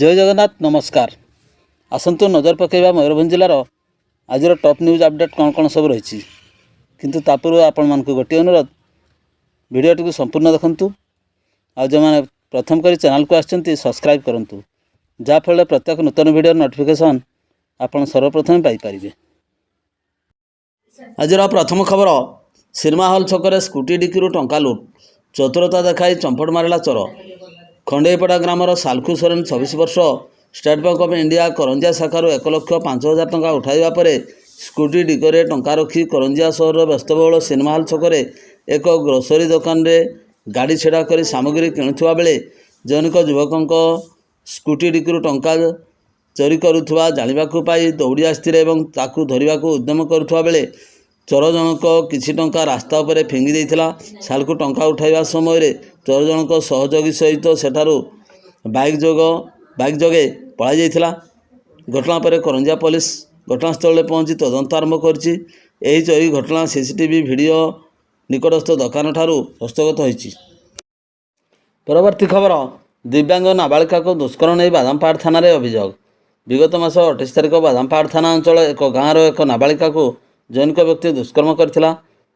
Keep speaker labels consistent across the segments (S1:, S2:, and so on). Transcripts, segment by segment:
S1: जय जगन्नाथ नमस्कार। आसतु नजर पकईवा मयूरभंज जिलार आज टॉप न्यूज अपडेट कौन कौन सब रही किंतु तापूर्व आपण मानक गोटे अनुरोध भिडियोटी को संपूर्ण देखंतु आ जो मैंने प्रथम कर चैनल को आछंती सब्सक्राइब करंतु जाफल प्रत्येक नूतन वीडियो नोटिफिकेशन आपण सर्वप्रथम पाई परिबे। आज प्रथम खबर सिनेमा हॉल छकरे स्कूटी डिक्की टंका लुट चतुरता देखाई चंपट मारिला चोर। खंडेईपड़ा ग्रामर सालखु सोरेन 26 वर्ष state bank of India Karanjia शाखार 1,05,000 टंका उठाइबा परे स्कूटी डिक्की टंका रखी करंजिया सहर व्यस्तबहुल सिनेमा हॉल छकरे एक ग्रोसरी दुकान रे गाड़ी छेड़ा कर सामग्री किणुवा बेले जनिक युवक स्कूटी डिक्की टंका चोरी करुवा जानिबाकु पाई दौड़ी आसिथिले एवं ताकु धरिबाकु उद्यम करुवा बेले चोर जनक किछि टंका रास्ता उपरे फिंगी देइथिला। सालकु टंका उठाइबा समय चोर जनक सहयोगी सहित सेठारु बाइक जोगे पलाई जाइथिला। घटना पर करंजिया पुलिस घटनास्थल में पहुंची तदंत आरंभ करछि। एही चोरी घटना सीसीटीवी वीडियो निकटस्थ दुकान ठारू हस्तगत होइछि। परवर्ती खबर दिव्यांग नाबालिका को दुष्कर्म नहीं बादामपाड़ थाना रे अभियोग। विगत मास 28 तारिख बादामपाड़ थाना अंचल एक गाँव एक नाबालिका को जैनिक व्यक्ति दुष्कर्म करथिला।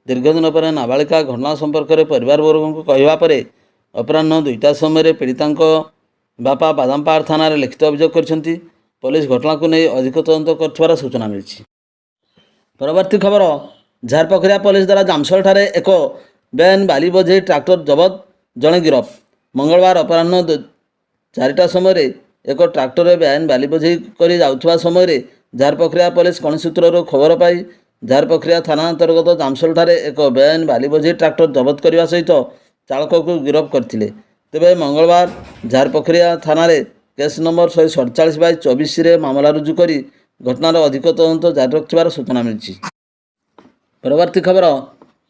S1: दीर्घदिन पर नाबालिका घटना संपर्क में परिवारवर्ग को कहवा पर अपराह्न 2टा समय पीड़िता बापा बादामपाड़ थाना रे लिखित अभियोग करछंती। पुलिस घटना को नहीं अधिक तदंत करथिबार सूचना मिली। परवर्ती खबर झारपखरिया पुलिस द्वारा जामसोल ठारे एक बेआईन बाली बोझे ट्रैक्टर जबत जड़े गिरफ। मंगलवार अपराह्न 4टा समय एक ट्रैक्टर बेआईन बाली बोझे कर जाउथबा समय झारपखरिया पुलिस कौन सूत्रर खबर पाई झारपखरिया थाना अंतर्गत जामसोल ठारे एक बेआईन बाली बोझे ट्रैक्टर जबत करने सहित चालक को गिरफ करथिले। तेबे मंगलवार झारपखरिया थाना रे केस नंबर 147/24 मामला रुजु करी घटनार अधिक तदंत जारी रखिबार सूचना मिली। परवर्ती खबर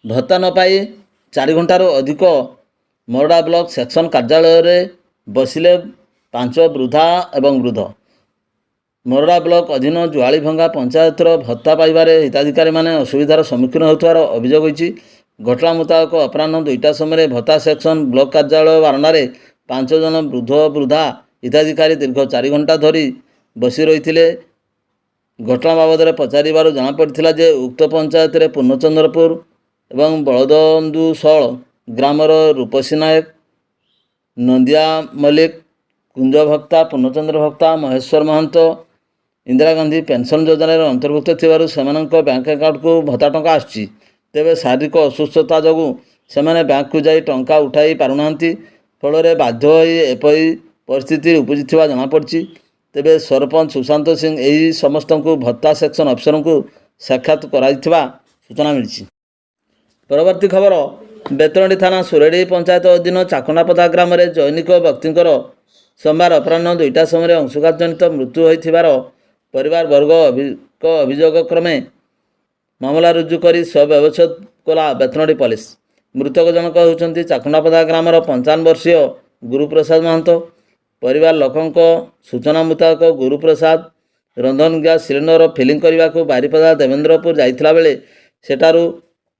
S1: भत्ता न पाई 4 घंटार अधिक मोरडा ब्लॉक सेक्शन कार्यालय रे बसिले 5 वृद्धा एवं वृद्ध। मोरडा ब्लॉक अधीन जुआली भंगा पंचायतर भत्ता पाइबारे हिताधिकारी माने असुविधार सम्मुखीन होतार अभियोग होइछि। घटना मुताबक अपराह्न 2टा समय भत्ता सेक्शन ब्लॉक कार्यालय बारंडारे 5 जन वृद्ध वृद्धा हिताधिकारी दीर्घ 4 घंटा धरी बसी रही। घटना बाबद पचारिबार जनापड़ा जे उक्त पंचायत रे पूर्णचंद्रपुर एवं बलदन्दुशल ग्रामर रूपसी नायक नंदिया मल्लिक कुंज भक्ता पूर्णचंद्र भक्ता महेश्वर महंत इंदिरा गांधी पेंशन योजन अंतर्भुक्त थिबारु सेमानंक बैंक अकाउंट को भत्ता टंका आछि। तेबे शारीरिक असुस्थता जगु सेमाने बैंक को जाई टंका उठाई पारुनांती फल बाध्य होई एपरी परिस्थिति उपजिथिबा जनापड़ी। तेबे सरपंच सुशांत सिंह एही समस्त को भत्ता सेक्शन अफिसर को साक्षात कराइथिबा सूचना मिली। परवर्ती खबर बेतरणी थाना सुरेडी पंचायत अधीन चाकंडापदा ग्राम में जैनिक व्यक्तिंकर सोमवार अपराह्न 2टा समय अंशुघात जनित मृत्यु होइथिबार परिवार वर्ग अभियोग क्रमे मामला रुजु करी शव व्यवच्छेद कला बेतनडी पुलिस। मृतक जनक होउछंती चाकंडापदा ग्रामर 55 वर्षीय गुरुप्रसाद महंत। परिवार लोकंक सूचना मुताबक गुरुप्रसाद रंधन गैस सिलेंडर फिलिंग करने को बारिपदा देवेंद्रपुर जाइथिला बेले सेठारु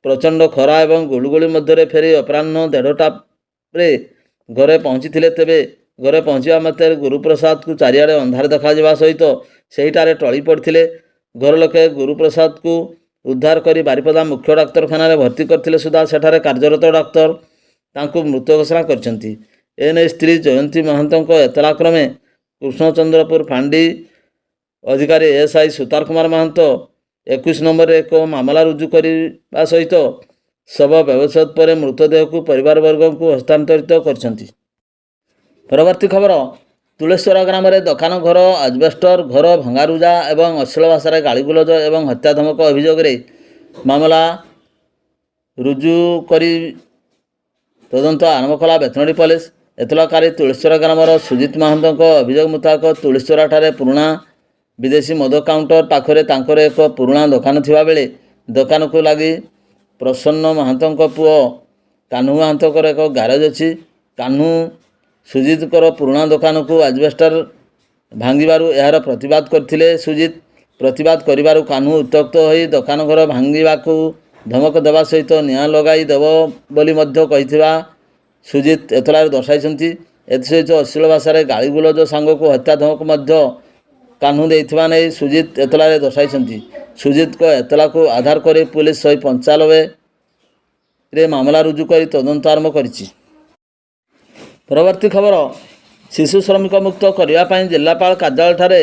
S1: प्रचंड खरा एवं गुलुगुली मध्य फेरी अपराह्न 1:30 घरे पहुँची। तेबे घरे पहुँचा मात्र गुरुप्रसाद को चारिआडे अंधार देखा सहित सेहिटारे टली पड़ते। घर लोके गुरुप्रसाद को उद्धार कर बारिपदा मुख्य डाक्तरखाना भर्ती करथिले सुधा सेठारे कार्यरत डाक्तर तांको मृत घोषणा करछंती। एने स्त्री जयंती महंत एतला क्रमे कृष्णचंद्रपुर फांडी अधिकारी एसआई सुतार कुमार महंत 21 नंबर एक मामला रुजु करने सहित शव व्यवच्छेद पर मृतदेह को परिवार वर्ग को हस्तांतरित करछंती। परवर्ती खबर तुलेश्वर ग्राम में दकान घर आजबेस्टर घर भंगारुजा एवं अश्लील भाषा गाड़ीगुलज एवं हत्या धमक अभियोग मामला रुजु करी तदंत आरंभ कला बेतनडी पुलिस। एतलाकारी तुलेश्वर ग्रामर सुजित महंत अभियोग मुताबक तुलेश्वर ठारे पुराणा विदेशी मद काउंटर पाखरे तांकर एक पुराणा दुकान थिबा बेले दुकान को लगी प्रसन्न महंत पुओ कान्हू महंतर एक ग्यारेज अच्छी। कान्हू सुजितर पुराणा दुकान को आजबेस्टर भांगिबारु यार प्रतिवाद करथिले। सुजित प्रतिवाद करिबारु कान्हू उत्तक्त होई दुकान घर भांगिबाकू धमक देवा सहित निआं लगाई देव बोली मध्य कहिथिबा सुजित एतलारे दर्शाइछंती। ଏଥିସହିତ ଅଶ୍ଳୀଳ ଭାଷାରେ ଗାଳିଗୁଲଜ ସାଙ୍ଗକୁ ହତ୍ୟା ଧମକ ମଧ୍ୟ କାହ୍ନୁ ଦେଇଥିବା ନେଇ ସୁଜିତ ଏତଲାରେ ଦର୍ଶାଇଛନ୍ତି। ସୁଜିତଙ୍କ ଏତଲାକୁ ଆଧାର କରି ପୁଲିସ 195ରେ ମାମଲା ରୁଜୁ କରି ତଦନ୍ତ ଆରମ୍ଭ କରିଛି। ପରବର୍ତ୍ତୀ ଖବର, ଶିଶୁ ଶ୍ରମିକ ମୁକ୍ତ କରିବା ପାଇଁ ଜିଲ୍ଲାପାଳ କାର୍ଯ୍ୟାଳୟଠାରେ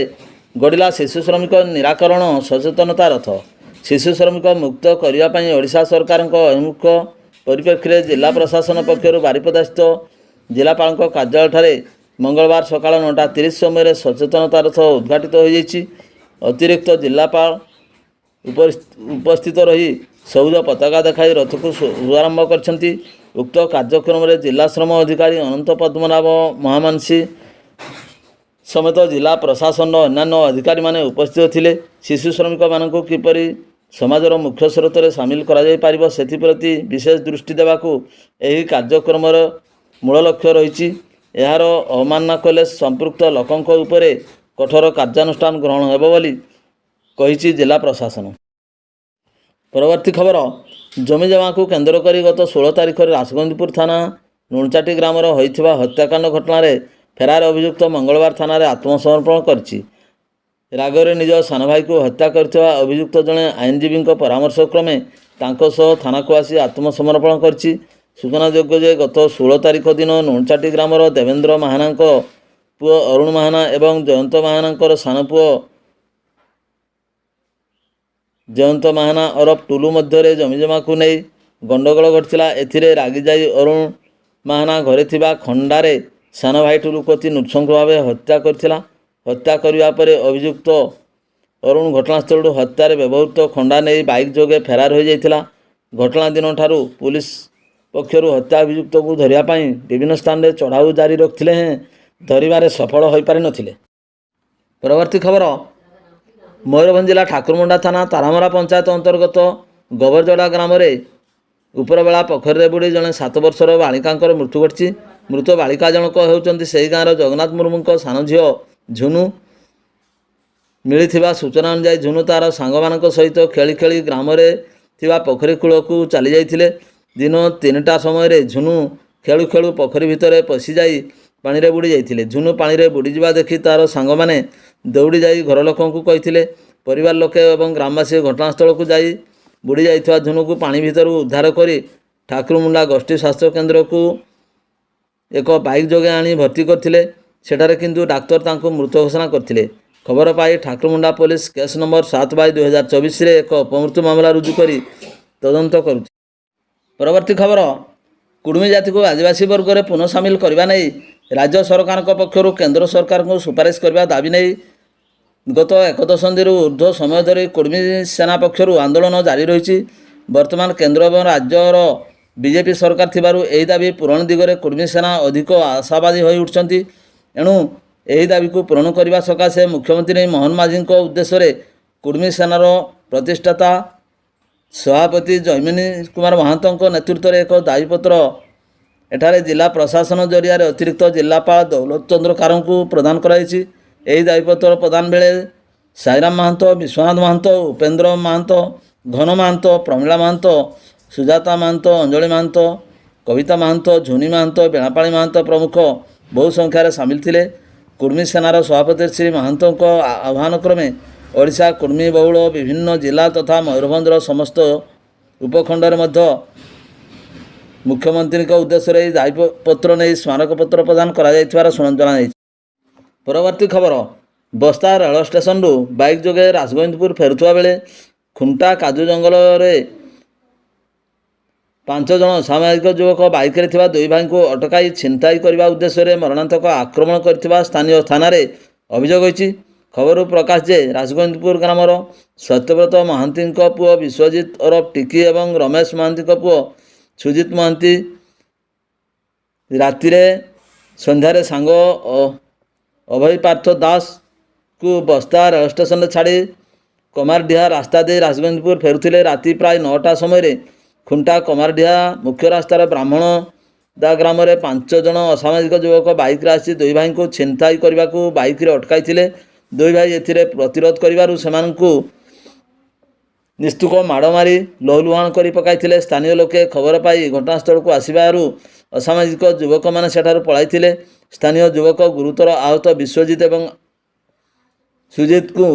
S1: ଗଡ଼ିଲା ଶିଶୁ ଶ୍ରମିକ ନିରାକରଣ ସଚେତନତା ରଥ। ଶିଶୁ ଶ୍ରମିକ ମୁକ୍ତ କରିବା ପାଇଁ ଓଡ଼ିଶା ସରକାରଙ୍କ ଅଭିମୁଖ ପରିପ୍ରେକ୍ଷୀରେ ଜିଲ୍ଲା ପ୍ରଶାସନ ପକ୍ଷରୁ ବାରିପଦାସ୍ଥ ଜିଲ୍ଲାପାଳଙ୍କ କାର୍ଯ୍ୟାଳୟଠାରେ ମଙ୍ଗଳବାର ସକାଳ 9:30 ସମୟରେ ସଚେତନତା ରଥ ଉଦ୍ଘାଟିତ ହୋଇଯାଇଛି। ଅତିରିକ୍ତ ଜିଲ୍ଲାପାଳ ଉପସ୍ଥିତ ରହି ସବୁଜ ପତାକା ଦେଖାଇ ରଥକୁ ଶୁଭାରମ୍ଭ କରିଛନ୍ତି। ଉକ୍ତ କାର୍ଯ୍ୟକ୍ରମରେ ଜିଲ୍ଲା ଶ୍ରମ ଅଧିକାରୀ ଅନନ୍ତ ପଦ୍ମନାଭ ମହାମାନସୀ ସମେତ ଜିଲ୍ଲା ପ୍ରଶାସନର ଅନ୍ୟାନ୍ୟ ଅଧିକାରୀମାନେ ଉପସ୍ଥିତ ଥିଲେ। ଶିଶୁ ଶ୍ରମିକମାନଙ୍କୁ କିପରି ସମାଜର ମୁଖ୍ୟ ସ୍ରୋତରେ ସାମିଲ କରାଯାଇପାରିବ ସେଥିପ୍ରତି ବିଶେଷ ଦୃଷ୍ଟି ଦେବାକୁ ଏହି କାର୍ଯ୍ୟକ୍ରମର ମୂଳ ଲକ୍ଷ୍ୟ ରହିଛି। ଏହାର ଅବମାନନା କଲେ ସମ୍ପୃକ୍ତ ଲୋକଙ୍କ ଉପରେ କଠୋର କାର୍ଯ୍ୟାନୁଷ୍ଠାନ ଗ୍ରହଣ ହେବ ବୋଲି କହିଛି ଜିଲ୍ଲା ପ୍ରଶାସନ। ପରବର୍ତ୍ତୀ ଖବର, ଜମିଜମାକୁ କେନ୍ଦ୍ର କରି ଗତ 16 ତାରିଖରେ ରାଜଗୋବିନ୍ଦପୁର ଥାନା ନୁଣଚାଟି ଗ୍ରାମର ହୋଇଥିବା ହତ୍ୟାକାଣ୍ଡ ଘଟଣାରେ ଫେରାର ଅଭିଯୁକ୍ତ ମଙ୍ଗଳବାର ଥାନାରେ ଆତ୍ମସମର୍ପଣ କରିଛି। ରାଗରେ ନିଜ ସାନ ଭାଇକୁ ହତ୍ୟା କରିଥିବା ଅଭିଯୁକ୍ତ ଜଣେ ଆଇନଜୀବୀଙ୍କ ପରାମର୍ଶ କ୍ରମେ ତାଙ୍କ ସହ ଥାନାକୁ ଆସି ଆତ୍ମସମର୍ପଣ କରିଛି। ସୂଚନାଯୋଗ୍ୟ ଯେ ଗତ 16 ତାରିଖ ଦିନ ନୁଣଚାଟି ଗ୍ରାମର ଦେବେନ୍ଦ୍ର ମାହାନାଙ୍କ ପୁଅ ଅରୁଣ ମାହାନା ଏବଂ ଜୟନ୍ତ ମାହାନାଙ୍କର ସାନ ପୁଅ ଜୟନ୍ତ ମାହାନା ଓରଫ ଟୁଲୁ ମଧ୍ୟରେ ଜମିଜମାକୁ ନେଇ ଗଣ୍ଡଗୋଳ ଘଟିଥିଲା। ଏଥିରେ ରାଗିଯାଇ ଅରୁଣ ମାହାନା ଘରେ ଥିବା ଖଣ୍ଡାରେ ସାନ ଭାଇ ଟୁଲୁକୁ ଅତି ନୃଶଂସ ଭାବେ ହତ୍ୟା କରିଥିଲା। ହତ୍ୟା କରିବା ପରେ ଅଭିଯୁକ୍ତ ଅରୁଣ ଘଟଣାସ୍ଥଳରୁ ହତ୍ୟାରେ ବ୍ୟବହୃତ ଖଣ୍ଡା ନେଇ ବାଇକ୍ ଯୋଗେ ଫେରାର ହୋଇଯାଇଥିଲା। ଘଟଣା ଦିନଠାରୁ ପୁଲିସ ପକ୍ଷରୁ ହତ୍ୟା ଅଭିଯୁକ୍ତକୁ ଧରିବା ପାଇଁ ବିଭିନ୍ନ ସ୍ଥାନରେ ଚଢ଼ାଉ ଜାରି ରଖିଥିଲେ ହେଁ ଧରିବାରେ ସଫଳ ହୋଇପାରିନଥିଲେ। ପରବର୍ତ୍ତୀ ଖବର, ମୟୂରଭଞ୍ଜ ଜିଲ୍ଲା ଠାକୁରମୁଣ୍ଡା ଥାନା ତାରାମରା ପଞ୍ଚାୟତ ଅନ୍ତର୍ଗତ ଗୋବରଜଡ଼ା ଗ୍ରାମରେ ଉପରବେଳା ପୋଖରୀରେ ବୁଡ଼ି ଜଣେ 7 ବର୍ଷର ବାଳିକାଙ୍କର ମୃତ୍ୟୁ ଘଟିଛି। ମୃତ ବାଳିକା ଜଣକ ହେଉଛନ୍ତି ସେହି ଗାଁର ଜଗନ୍ନାଥ ମୁର୍ମୁଙ୍କ ସାନ ଝିଅ ଝୁନୁ। ମିଳିଥିବା ସୂଚନା ଅନୁଯାୟୀ ଝୁନୁ ତା'ର ସାଙ୍ଗମାନଙ୍କ ସହିତ ଖେଳି ଖେଳି ଗ୍ରାମରେ ଥିବା ପୋଖରୀ କୂଳକୁ ଚାଲିଯାଇଥିଲେ। ଦିନ 3ଟା ସମୟରେ ଝୁନୁ ଖେଳୁ ଖେଳୁ ପୋଖରୀ ଭିତରେ ପଶିଯାଇ ପାଣିରେ ବୁଡ଼ି ଯାଇଥିଲେ। ଝୁନୁ ପାଣିରେ ବୁଡ଼ିଯିବା ଦେଖି ତା'ର ସାଙ୍ଗମାନେ ଦୌଡ଼ି ଯାଇ ଘରଲୋକଙ୍କୁ କହିଥିଲେ। ପରିବାର ଲୋକେ ଏବଂ ଗ୍ରାମବାସୀ ଘଟଣାସ୍ଥଳକୁ ଯାଇ ବୁଡ଼ି ଯାଇଥିବା ଝୁନୁକୁ ପାଣି ଭିତରୁ ଉଦ୍ଧାର କରି ଠାକୁରମୁଣ୍ଡା ଗୋଷ୍ଠୀ ସ୍ୱାସ୍ଥ୍ୟ କେନ୍ଦ୍ରକୁ ଏକ ବାଇକ୍ ଯୋଗେ ଆଣି ଭର୍ତ୍ତି କରିଥିଲେ। ସେଠାରେ କିନ୍ତୁ ଡାକ୍ତର ତାଙ୍କୁ ମୃତ ଘୋଷଣା କରିଥିଲେ। ଖବର ପାଇ ଠାକୁରମୁଣ୍ଡା ପୋଲିସ କେସ୍ ନମ୍ବର 7/2024ରେ ଏକ ଅପମୃତ୍ୟୁ ମାମଲା ରୁଜୁ କରି ତଦନ୍ତ କରୁଛି। ପରବର୍ତ୍ତୀ ଖବର, କୁଡ଼୍ମୀ ଜାତିକୁ ଆଦିବାସୀ ବର୍ଗରେ ପୁନଃ ସାମିଲ କରିବା ନେଇ ରାଜ୍ୟ ସରକାରଙ୍କ ପକ୍ଷରୁ କେନ୍ଦ୍ର ସରକାରଙ୍କୁ ସୁପାରିଶ କରିବା ଦାବି ନେଇ ଗତ 1 ଦଶନ୍ଧିରୁ ଉର୍ଦ୍ଧ୍ୱ ସମୟ ଧରି କୁଡ଼୍ମୀ ସେନା ପକ୍ଷରୁ ଆନ୍ଦୋଳନ ଜାରି ରହିଛି। ବର୍ତ୍ତମାନ କେନ୍ଦ୍ର ଏବଂ ରାଜ୍ୟର ବିଜେପି ସରକାର ଥିବାରୁ ଏହି ଦାବି ପୂରଣ ଦିଗରେ କୁଡ଼୍ମୀ ସେନା ଅଧିକ ଆଶାବାଦୀ ହୋଇ ଉଠିଛନ୍ତି। ଏଣୁ ଏହି ଦାବିକୁ ପୂରଣ କରିବା ସକାଶେ ମୁଖ୍ୟମନ୍ତ୍ରୀ ମୋହନ ମାଝୀଙ୍କ ଉଦ୍ଦେଶ୍ୟରେ କୁଡ଼୍ମୀ ସେନାର ପ୍ରତିଷ୍ଠାତା ସଭାପତି ଜୈମିନୀ କୁମାର ମହାନ୍ତଙ୍କ ନେତୃତ୍ୱରେ ଏକ ଦାବିପତ୍ର ଏଠାରେ ଜିଲ୍ଲା ପ୍ରଶାସନ ଜରିଆରେ ଅତିରିକ୍ତ ଜିଲ୍ଲାପାଳ ଦୌଲତ ଚନ୍ଦ୍ର କାରଙ୍କୁ ପ୍ରଦାନ କରାଯାଇଛି। ଏହି ଦାବିପତ୍ର ପ୍ରଦାନ ବେଳେ ସାଇରାମ ମହାନ୍ତ, ବିଶ୍ୱନାଥ ମହାନ୍ତ, ଉପେନ୍ଦ୍ର ମହାନ୍ତ, ଘନ ମହାନ୍ତ, ପ୍ରମିଳା ମହାନ୍ତ, ସୁଜାତା ମହାନ୍ତ, ଅଞ୍ଜଳି ମହାନ୍ତ, କବିତା ମହାନ୍ତ, ଝୁନି ମହାନ୍ତ, ବେଣାପାଳି ମହାନ୍ତ ପ୍ରମୁଖ ବହୁ ସଂଖ୍ୟାରେ ସାମିଲ ଥିଲେ। କୁଡ଼୍ମୀ ସେନାର ସଭାପତି ଶ୍ରୀ ମହାନ୍ତଙ୍କ ଆହ୍ୱାନ କ୍ରମେ ଓଡ଼ିଶା କୁଡ଼୍ମୀ ବହୁଳ ବିଭିନ୍ନ ଜିଲ୍ଲା ତଥା ମୟୂରଭଞ୍ଜର ସମସ୍ତ ଉପଖଣ୍ଡରେ ମଧ୍ୟ ମୁଖ୍ୟମନ୍ତ୍ରୀଙ୍କ ଉଦ୍ଦେଶ୍ୟରେ ଏହି ଦାବିପତ୍ର ନେଇ ସ୍ମାରକପତ୍ର ପ୍ରଦାନ କରାଯାଇଥିବାର ଜଣାଯାଇଛି। ପରବର୍ତ୍ତୀ ଖବର, ବସ୍ତା ରେଳ ଷ୍ଟେସନରୁ ବାଇକ୍ ଯୋଗେ ରାଜଗୋବିନ୍ଦପୁର ଫେରୁଥିବା ବେଳେ ଖୁଣ୍ଟା କାଜୁ ଜଙ୍ଗଲରେ 5 ଜଣ ଅସାମାଜିକ ଯୁବକ ବାଇକ୍ରେ ଥିବା 2 ଭାଇଙ୍କୁ ଅଟକାଇ ଛିନତାଇ କରିବା ଉଦ୍ଦେଶ୍ୟରେ ମରଣାନ୍ତକ ଆକ୍ରମଣ କରିଥିବା ସ୍ଥାନୀୟ ଥାନାରେ ଅଭିଯୋଗ ହୋଇଛି। ଖବରରୁ ପ୍ରକାଶ ଯେ ରାଜଗୋବିନ୍ଦପୁର ଗ୍ରାମର ସତ୍ୟବ୍ରତ ମହାନ୍ତିଙ୍କ ପୁଅ ବିଶ୍ୱଜିତ ଓରଫ ଟିକି ଏବଂ ରମେଶ ମହାନ୍ତିଙ୍କ ପୁଅ ସୁଜିତ ମହାନ୍ତି ରାତିରେ ସନ୍ଧ୍ୟାରେ ସାଙ୍ଗ ଅଭୟ ପାର୍ଥ ଦାସକୁ ବସ୍ତା ରେଳ ଷ୍ଟେସନରେ ଛାଡ଼ି କମାରଡିହା ରାସ୍ତା ଦେଇ ରାଜଗୋବିନ୍ଦପୁର ଫେରୁଥିଲେ। ରାତି ପ୍ରାୟ 9ଟା ସମୟରେ ଖୁଣ୍ଟା କମାରଡିହା ମୁଖ୍ୟ ରାସ୍ତାର ବ୍ରାହ୍ମଣଦା ଗ୍ରାମରେ 5 ଜଣ ଅସାମାଜିକ ଯୁବକ ବାଇକ୍ରେ ଆସି 2 ଭାଇଙ୍କୁ ଛିନତାଇ କରିବାକୁ ବାଇକ୍ରେ ଅଟକାଇଥିଲେ। 2 ଭାଇ ଏଥିରେ ପ୍ରତିରୋଧ କରିବାରୁ ସେମାନଙ୍କୁ ନିସ୍ତୁକ ମାଡ଼ ମାରି ଲହୁଲୁହାଣ କରି ପକାଇଥିଲେ। ସ୍ଥାନୀୟ ଲୋକେ ଖବର ପାଇ ଘଟଣାସ୍ଥଳକୁ ଆସିବାରୁ ଅସାମାଜିକ ଯୁବକମାନେ ସେଠାରୁ ପଳାଇଥିଲେ। ସ୍ଥାନୀୟ ଯୁବକ ଗୁରୁତର ଆହତ ବିଶ୍ୱଜିତ ଏବଂ ସୁଜିତଙ୍କୁ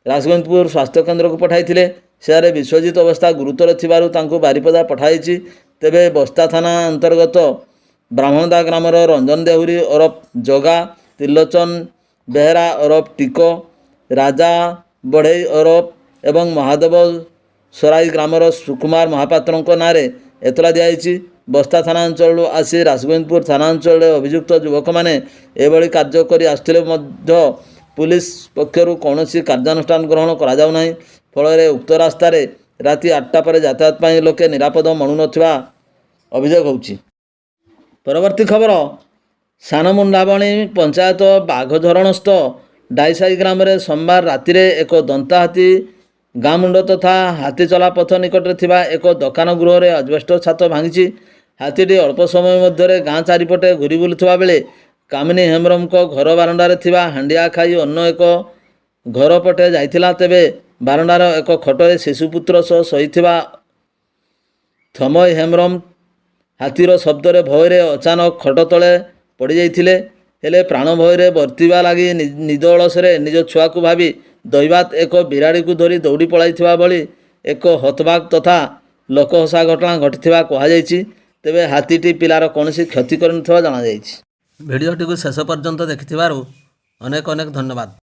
S1: ରାଜଗୋବିନ୍ଦପୁର ସ୍ୱାସ୍ଥ୍ୟକେନ୍ଦ୍ରକୁ ପଠାଇଥିଲେ। ସେଠାରେ ବିଶ୍ୱଜିତ ଅବସ୍ଥା ଗୁରୁତର ଥିବାରୁ ତାଙ୍କୁ ବାରିପଦା ପଠାଯାଇଛି। ତେବେ ବସ୍ତା ଥାନା ଅନ୍ତର୍ଗତ ବ୍ରାହ୍ମଣଦା ଗ୍ରାମର ରଞ୍ଜନ ଦେହୁରୀ ଓରଫ ଜଗା, ତ୍ରିଲୋଚନ ବେହେରା ଓରଫ ଟିକ, ରାଜା ବଢ଼େଇ ଓରଫ ଏବଂ ମହାଦେବ ସରାଇ ଗ୍ରାମର ସୁକୁମାର ମହାପାତ୍ରଙ୍କ ନାଁରେ ଏତଲା ଦିଆଯାଇଛି। ବସ୍ତା ଥାନା ଅଞ୍ଚଳରୁ ଆସି ରାଜଗୋବିନ୍ଦପୁର ଥାନା ଅଞ୍ଚଳରେ ଅଭିଯୁକ୍ତ ଯୁବକମାନେ ଏଭଳି କାର୍ଯ୍ୟ କରି ଆସୁଥିଲେ ମଧ୍ୟ ପୁଲିସ ପକ୍ଷରୁ କୌଣସି କାର୍ଯ୍ୟାନୁଷ୍ଠାନ ଗ୍ରହଣ କରାଯାଉନାହିଁ। ଫଳରେ ଉକ୍ତ ରାସ୍ତାରେ ରାତି 8ଟା ପରେ ଯାତାୟାତ ପାଇଁ ଲୋକେ ନିରାପଦ ମଣୁନଥିବା ଅଭିଯୋଗ ହେଉଛି। ପରବର୍ତ୍ତୀ ଖବର, ସାନମୁଣ୍ଡାବଣୀ ପଞ୍ଚାୟତ ବାଘଝରଣସ୍ଥ ଡାଇସାହି ଗ୍ରାମରେ ସୋମବାର ରାତିରେ ଏକ ଦନ୍ତା ହାତୀ ଗାଁ ମୁଣ୍ଡ ତଥା ହାତୀଚଲା ପଥ ନିକଟରେ ଥିବା ଏକ ଦୋକାନ ଗୃହରେ ଆଜବେଷ୍ଟସ୍ ଛାତ ଭାଙ୍ଗିଛି। ହାତୀଟି ଅଳ୍ପ ସମୟ ମଧ୍ୟରେ ଗାଁ ଚାରିପଟେ ଘୂରି ବୁଲୁଥିବା ବେଳେ କାମିନୀ ହେମ୍ବ୍ରମଙ୍କ ଘର ବାରଣ୍ଡାରେ ଥିବା ହାଣ୍ଡିଆ ଖାଇ ଅନ୍ୟ ଏକ ଘର ପଟେ ଯାଇଥିଲା। ତେବେ ବାରଣ୍ଡାର ଏକ ଖଟରେ ଶିଶୁପୁତ୍ର ସହ ଶୋଇଥିବା ଥମୟ ହେମ୍ବ୍ରମ ହାତୀର ଶବ୍ଦରେ ଭୟରେ ଅଚାନକ ଖଟ ତଳେ ପଡ଼ିଯାଇଥିଲେ। ହେଲେ ପ୍ରାଣ ଭୟରେ ବର୍ତ୍ତିବା ଲାଗି ନିଦ ଅଳସରେ ନିଜ ଛୁଆକୁ ଭାବି ଦୈବାତ ଏକ ବିରାଡ଼ିକୁ ଧରି ଦୌଡ଼ି ପଳାଇଥିବା ଭଳି ଏକ ହତବାକ ତଥା ଲୋକହସା ଘଟଣା ଘଟିଥିବା କୁହାଯାଇଛି। ତେବେ ହାତୀଟି ପିଲାର କୌଣସି କ୍ଷତି କରିନଥିବା ଜଣାଯାଇଛି। ଭିଡ଼ିଓଟିକୁ ଶେଷ ପର୍ଯ୍ୟନ୍ତ ଦେଖିଥିବାରୁ ଅନେକ ଅନେକ ଧନ୍ୟବାଦ।